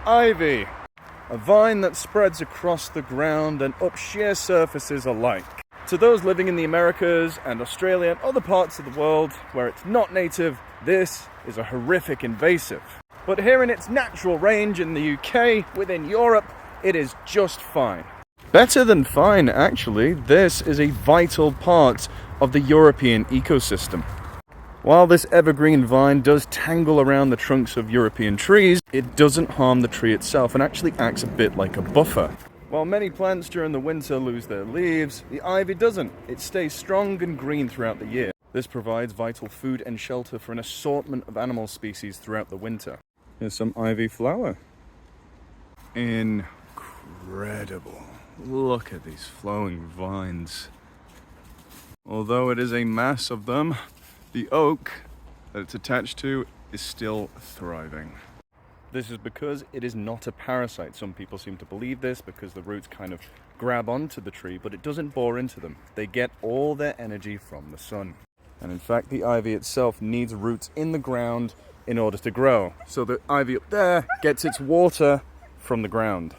ivy, a vine that spreads across the ground and up sheer surfaces alike. To those living in the Americas and Australia and other parts of the world where it's not native, this is a horrific invasive. But here in its natural range in the UK, within Europe, it is just fine. Better than fine, actually. This is a vital part of the European ecosystem. While this evergreen vine does tangle around the trunks of European trees, it doesn't harm the tree itself and actually acts a bit like a buffer. While many plants during the winter lose their leaves, the ivy doesn't. It stays strong and green throughout the year. This provides vital food and shelter for an assortment of animal species throughout the winter. Here's some ivy flower. Incredible. Look at these flowing vines. Although it is a mass of them, the oak that it's attached to is still thriving. This is because it is not a parasite. Some people seem to believe this because the roots kind of grab onto the tree, but it doesn't bore into them. They get all their energy from the sun. And in fact, the ivy itself needs roots in the ground in order to grow. So the ivy up there gets its water from the ground.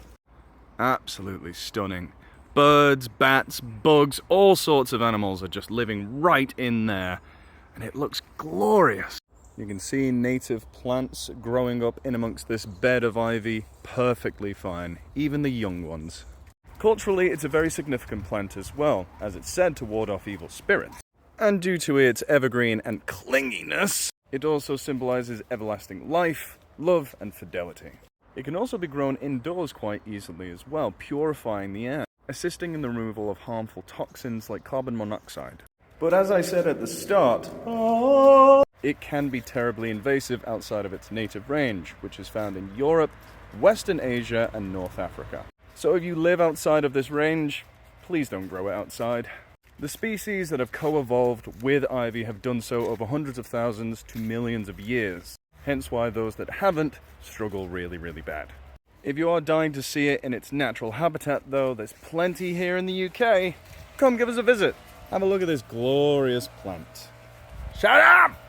Absolutely stunning. Birds, bats, bugs, all sorts of animals are just living right in there. And it looks glorious. You can see native plants growing up in amongst this bed of ivy perfectly fine, even the young ones. Culturally, it's a very significant plant as well, as it's said to ward off evil spirits. And due to its evergreen and clinginess, it also symbolizes everlasting life, love, and fidelity. It can also be grown indoors quite easily as well, purifying the air, assisting in the removal of harmful toxins like carbon monoxide. But as I said at the start, it can be terribly invasive outside of its native range, which is found in Europe, Western Asia, and North Africa. So if you live outside of this range, please don't grow it outside. The species that have co-evolved with ivy have done so over hundreds of thousands to millions of years, hence why those that haven't struggle really, really bad. If you are dying to see it in its natural habitat though, there's plenty here in the UK. Come give us a visit. Have a look at this glorious plant. Shut up!